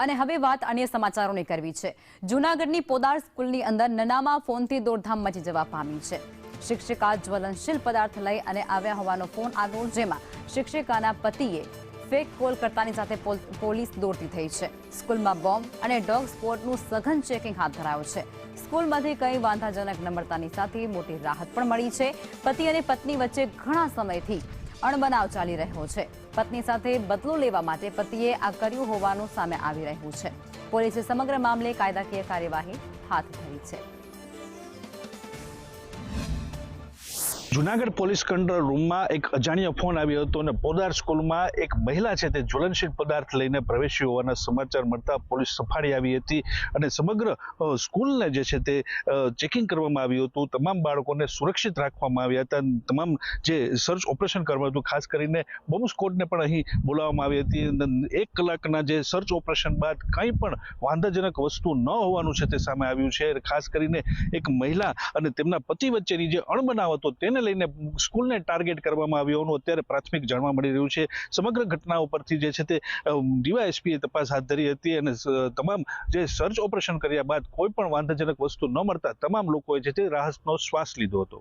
અને હવે વાત અન્ય સમાચારોની કરવી છે। જૂનાગઢની પોદાર સ્કૂલની અંદર નનામાં ફોનથી દોડધામ મચી જવા પામી છે। શિક્ષિકા જ્વલનશીલ પદાર્થ લઈ અને આવ્યા હોવાનો ફોન આવ્યો, જેમાં શિક્ષિકાના પતિએ ફેક કોલ કરતાની સાથે પોલીસ દોડતી થઈ છે। સ્કૂલમાં બોમ્બ અને ડોગ સ્પોટનું સઘન ચેકિંગ હાથ ધરાયું છે। સ્કૂલમાંથી કંઈ વાંધાજનક ન મળતાની સાથે મોટી રાહત પણ મળી છે। પતિ અને પત્ની વચ્ચે ઘણા સમયથી અણબનાવ ચાલી રહ્યો છે। પત્ની સાથે બદલો લેવા માટે પતિએ આ કર્યું હોવાનું સામે આવી રહ્યું છે। પોલીસે સમગ્ર મામલે કાયદાકીય કાર્યવાહી હાથ ધરી છે। જૂનાગઢ પોલીસ કંટ્રોલ રૂમમાં એક અજાણ્યો ફોન આવ્યો હતો અને પોદાર સ્કૂલમાં એક મહિલા છે તે જ્વલનશીલ પદાર્થ લઈને પ્રવેશી હોવાના સમાચાર મળતા પોલીસ સફાળી આવી હતી અને સમગ્ર સ્કૂલને જે છે તે ચેકિંગ કરવામાં આવ્યું હતું। તમામ બાળકોને સુરક્ષિત રાખવામાં આવ્યા હતા। તમામ જે સર્ચ ઓપરેશન કરવામાં હતું, ખાસ કરીને બોમ્બ સ્ક્વોડને પણ અહીં બોલાવવામાં આવી હતી। 1 કલાકના જે સર્ચ ઓપરેશન બાદ કંઈ પણ વાંધાજનક વસ્તુ ન હોવાનું છે તે સામે આવ્યું છે। ખાસ કરીને એક મહિલા અને તેમના પતિ વચ્ચેની જે અણબનાવ હતો તેને લઈને સ્કૂલને ટાર્ગેટ કરવામાં આવ્યું અત્યારે પ્રાથમિક જાણવા મળી રહ્યું છે। સમગ્ર ઘટના ઉપરથી જે છે તે ડીવાયએસપીએ તપાસ હાથ ધરી હતી અને તમામ જે સર્ચ ઓપરેશન કર્યા બાદ કોઈ પણ વાંધાજનક વસ્તુ ન મળતા તમામ લોકોએ જે તે રાહતનો શ્વાસ લીધો હતો।